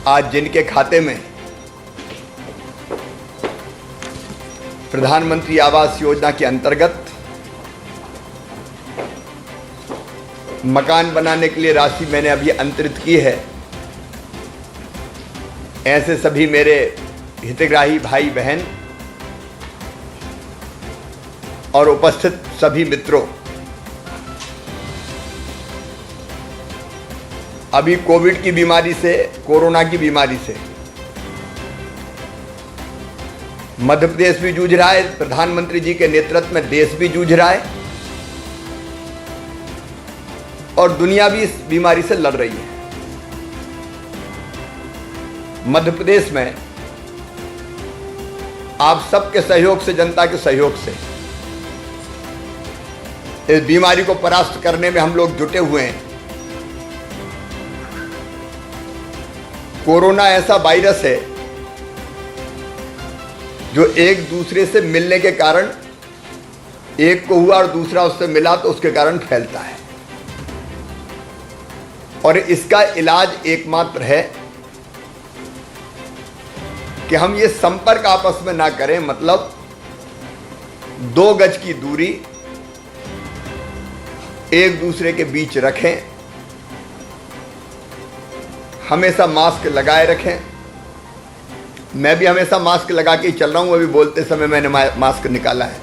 आज जिनके खाते में प्रधानमंत्री आवास योजना के अंतर्गत मकान बनाने के लिए राशि मैंने अभी अंतरित की है, ऐसे सभी मेरे हितग्राही भाई बहन और उपस्थित सभी मित्रों, अभी कोविड की बीमारी से, कोरोना की बीमारी से मध्य प्रदेश भी जूझ रहा है, प्रधानमंत्री जी के नेतृत्व में देश भी जूझ रहा है और दुनिया भी इस बीमारी से लड़ रही है। मध्य प्रदेश में आप सबके सहयोग से, जनता के सहयोग से इस बीमारी को परास्त करने में हम लोग जुटे हुए हैं। कोरोना ऐसा वायरस है जो एक दूसरे से मिलने के कारण, एक को हुआ और दूसरा उससे मिला तो उसके कारण फैलता है और इसका इलाज एकमात्र है कि हम ये संपर्क आपस में ना करें, मतलब 2 गज की दूरी एक दूसरे के बीच रखें, हमेशा मास्क लगाए रखें। मैं भी हमेशा मास्क लगा के ही चल रहा हूं, अभी बोलते समय मैंने मास्क निकाला है।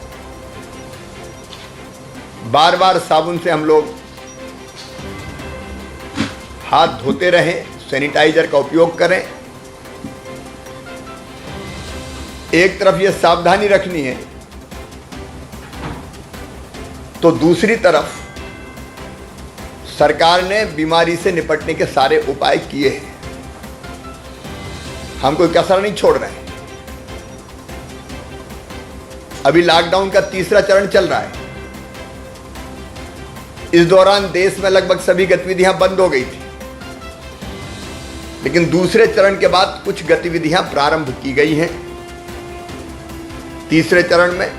बार बार साबुन से हम लोग हाथ धोते रहें, सैनिटाइजर का उपयोग करें। एक तरफ ये सावधानी रखनी है तो दूसरी तरफ सरकार ने बीमारी से निपटने के सारे उपाय किए हैं, हम कोई कसर नहीं छोड़ रहे हैं। अभी लॉकडाउन का 3रा चरण चल रहा है। इस दौरान देश में लगभग सभी गतिविधियां बंद हो गई थी, लेकिन दूसरे चरण के बाद कुछ गतिविधियां प्रारंभ की गई हैं 3रे चरण में,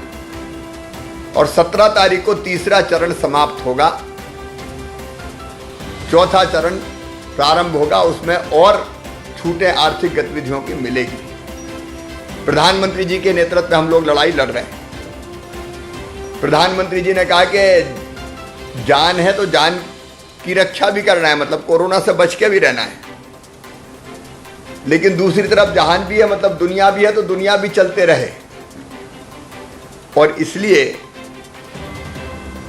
और 17 तारीख को 3रा चरण समाप्त होगा, 4था चरण प्रारंभ होगा। उसमें और छूटें आर्थिक गतिविधियों की मिलेगी। प्रधानमंत्री जी के नेतृत्व में हम लोग लड़ाई लड़ रहे हैं। प्रधानमंत्री जी ने कहा कि जान है तो जान की रक्षा भी करना है, मतलब कोरोना से बच के भी रहना है, लेकिन दूसरी तरफ जहान भी है, मतलब दुनिया भी है, तो दुनिया भी चलते रहे। और इसलिए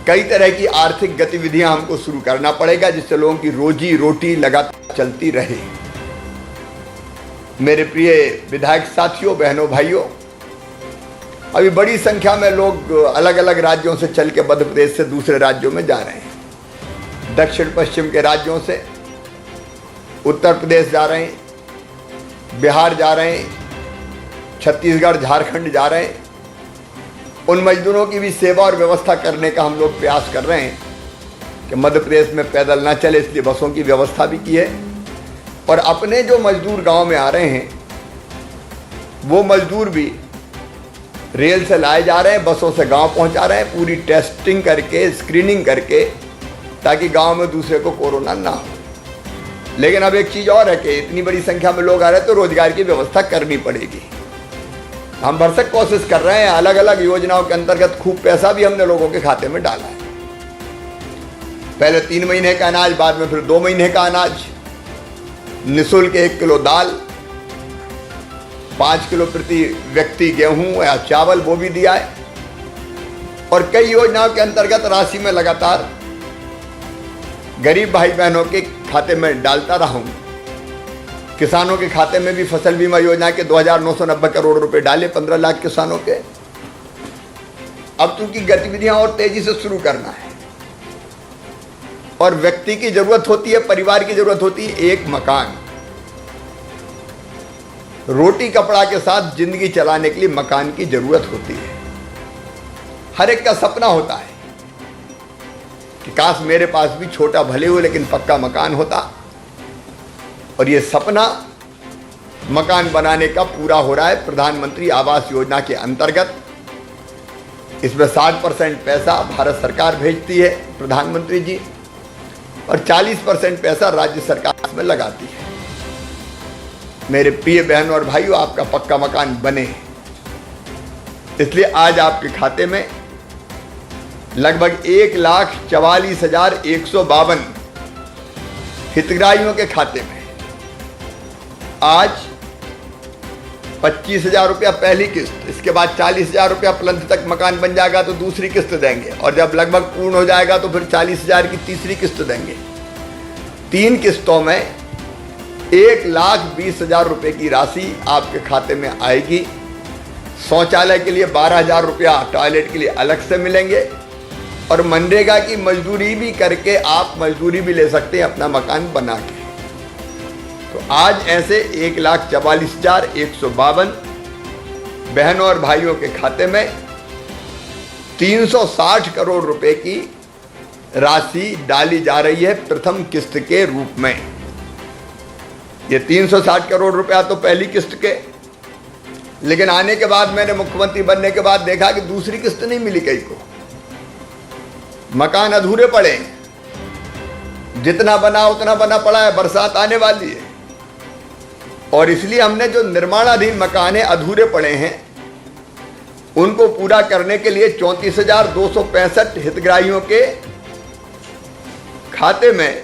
कई तरह की आर्थिक गतिविधियां हमको शुरू करना पड़ेगा जिससे लोगों की रोजी रोटी लगातार चलती रहे। मेरे प्रिय विधायक साथियों, बहनों, भाइयों, अभी बड़ी संख्या में लोग अलग अलग राज्यों से चल के मध्य प्रदेश से दूसरे राज्यों में जा रहे हैं। दक्षिण पश्चिम के राज्यों से उत्तर प्रदेश जा रहे हैं, बिहार जा रहे हैं, छत्तीसगढ़, झारखंड जा रहे हैं। उन मजदूरों की भी सेवा और व्यवस्था करने का हम लोग प्रयास कर रहे हैं कि मध्य प्रदेश में पैदल ना चले, इसलिए बसों की व्यवस्था भी की है। और अपने जो मजदूर गांव में आ रहे हैं, वो मजदूर भी रेल से लाए जा रहे हैं, बसों से गांव पहुंचा रहे हैं, पूरी टेस्टिंग करके, स्क्रीनिंग करके, ताकि गांव में दूसरे को कोरोना ना हो। लेकिन अब एक चीज़ और है कि इतनी बड़ी संख्या में लोग आ रहे हैं तो रोजगार की व्यवस्था करनी पड़ेगी। हम भरसक कोशिश कर रहे हैं, अलग अलग योजनाओं के अंतर्गत खूब पैसा भी हमने लोगों के खाते में डाला है। पहले 3 महीने का अनाज, बाद में फिर 2 महीने का अनाज, निःशुल्क 1 किलो दाल, 5 किलो प्रति व्यक्ति गेहूं या चावल, वो भी दिया है। और कई योजनाओं के अंतर्गत राशि में लगातार गरीब भाई बहनों के खाते में डालता रहा हूं। किसानों के खाते में भी फसल बीमा योजना के 2,990 करोड़ रुपए डाले 15 लाख किसानों के। अब चूंकि गतिविधियां और तेजी से शुरू करना है और व्यक्ति की जरूरत होती है, परिवार की जरूरत होती है एक मकान, रोटी कपड़ा के साथ जिंदगी चलाने के लिए मकान की जरूरत होती है। हर एक का सपना होता है कि काश मेरे पास भी छोटा भले हो लेकिन पक्का मकान होता, और ये सपना मकान बनाने का पूरा हो रहा है प्रधानमंत्री आवास योजना के अंतर्गत। इसमें 60% पैसा भारत सरकार भेजती है प्रधानमंत्री जी, और 40% पैसा राज्य सरकार इसमें लगाती है। मेरे प्रिय बहनों और भाइयों, आपका पक्का मकान बने। इसलिए आज आपके खाते में लगभग 1,44,152 हितग्राहियों के खाते में आज 25,000 रुपया पहली किस्त, इसके बाद 40,000 रुपया प्लंथ तक मकान बन जाएगा तो दूसरी किस्त देंगे, और जब लगभग पूर्ण हो जाएगा तो फिर 40,000 की तीसरी किस्त देंगे। 3 किस्तों में 1,20,000 रुपये की राशि आपके खाते में आएगी। शौचालय के लिए 12,000 रुपया, टॉयलेट के लिए अलग से मिलेंगे, और मनरेगा की मजदूरी भी करके आप मजदूरी भी ले सकते हैं अपना मकान बना के। तो आज ऐसे 1,44,152 बहनों और भाइयों के खाते में 360 करोड़ रुपए की राशि डाली जा रही है प्रथम किस्त के रूप में। ये 360 करोड़ रुपया तो पहली किस्त के, लेकिन आने के बाद मैंने मुख्यमंत्री बनने के बाद देखा कि दूसरी किस्त नहीं मिली कई को, मकान अधूरे पड़े, जितना बना उतना बना पड़ा है, बरसात आने वाली है, और इसलिए हमने जो निर्माणाधीन मकान है अधूरे पड़े हैं उनको पूरा करने के लिए 34,265 हितग्राहियों के खाते में,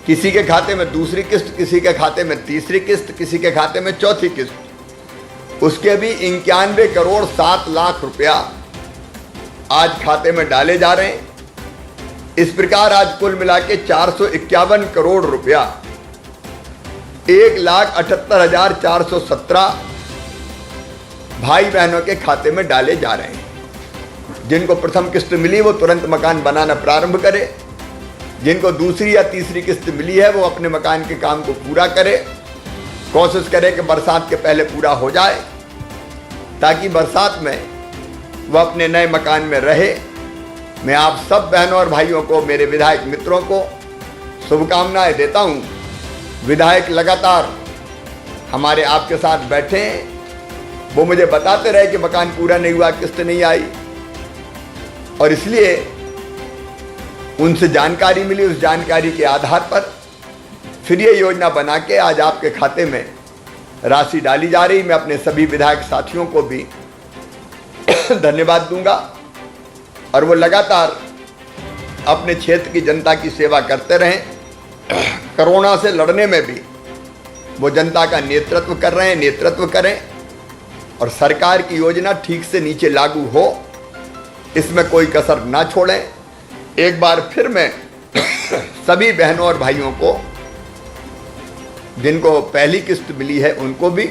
किसी के खाते में दूसरी किस्त, किसी के खाते में तीसरी किस्त, किसी के खाते में चौथी किस्त, उसके भी 91 करोड़ 7 लाख रुपया आज खाते में डाले जा रहे हैं। इस प्रकार आज कुल मिला के 451 करोड़ रुपया 1,78,417 भाई बहनों के खाते में डाले जा रहे हैं। जिनको प्रथम किस्त मिली वो तुरंत मकान बनाना प्रारंभ करे, जिनको दूसरी या तीसरी किस्त मिली है वो अपने मकान के काम को पूरा करे, कोशिश करे कि बरसात के पहले पूरा हो जाए, ताकि बरसात में वह अपने नए मकान में रहे। मैं आप सब बहनों और भाइयों को, मेरे विधायक मित्रों को शुभकामनाएं देता हूं। विधायक लगातार हमारे आपके साथ बैठे हैं, वो मुझे बताते रहे कि मकान पूरा नहीं हुआ, किस्त नहीं आई, और इसलिए उनसे जानकारी मिली। उस जानकारी के आधार पर फिर ये योजना बना के आज आपके खाते में राशि डाली जा रही। मैं अपने सभी विधायक साथियों को भी धन्यवाद दूंगा, और वो लगातार अपने क्षेत्र की जनता की सेवा करते रहें। कोरोना से लड़ने में भी वो जनता का नेतृत्व कर रहे हैं, नेतृत्व करें, और सरकार की योजना ठीक से नीचे लागू हो, इसमें कोई कसर ना छोड़ें। एक बार फिर मैं सभी बहनों और भाइयों को, जिनको पहली किस्त मिली है उनको भी,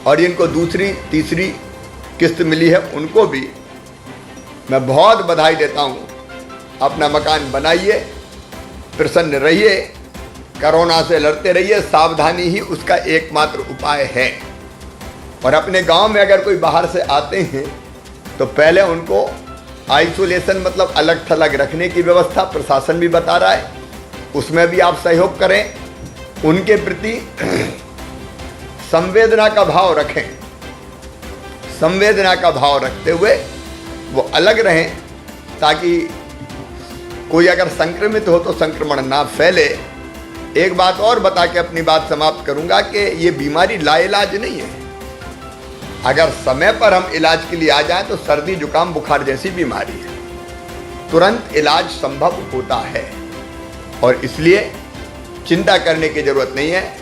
और जिनको दूसरी तीसरी किस्त मिली है उनको भी मैं बहुत बधाई देता हूं। अपना मकान बनाइए, प्रसन्न रहिए, कोरोना से लड़ते रहिए, सावधानी ही उसका एकमात्र उपाय है। और अपने गांव में अगर कोई बाहर से आते हैं तो पहले उनको आइसोलेशन, मतलब अलग थलग रखने की व्यवस्था प्रशासन भी बता रहा है, उसमें भी आप सहयोग करें। उनके प्रति संवेदना का भाव रखें, संवेदना का भाव रखते हुए वो अलग रहें, ताकि कोई अगर संक्रमित हो तो संक्रमण ना फैले। एक बात और बता के अपनी बात समाप्त करूंगा कि ये बीमारी लाइलाज नहीं है। अगर समय पर हम इलाज के लिए आ जाएं तो सर्दी जुकाम बुखार जैसी बीमारी है, तुरंत इलाज संभव होता है, और इसलिए चिंता करने की जरूरत नहीं है।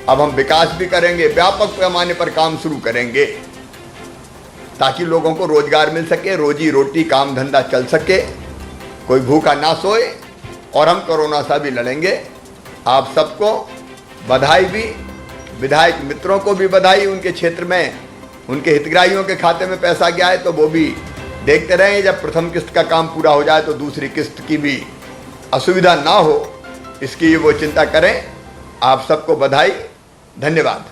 अब हम विकास भी करेंगे, व्यापक पैमाने पर काम शुरू करेंगे, ताकि लोगों को रोजगार मिल सके, रोजी रोटी काम धंधा चल सके, कोई भूखा ना सोए, और हम कोरोना से भी लड़ेंगे। आप सबको बधाई भी, विधायक मित्रों को भी बधाई। उनके क्षेत्र में उनके हितग्राहियों के खाते में पैसा गया है तो वो भी देखते रहें। जब प्रथम किस्त का काम पूरा हो जाए तो दूसरी किस्त की भी असुविधा ना हो, इसकी वो चिंता करें। आप सबको बधाई, धन्यवाद।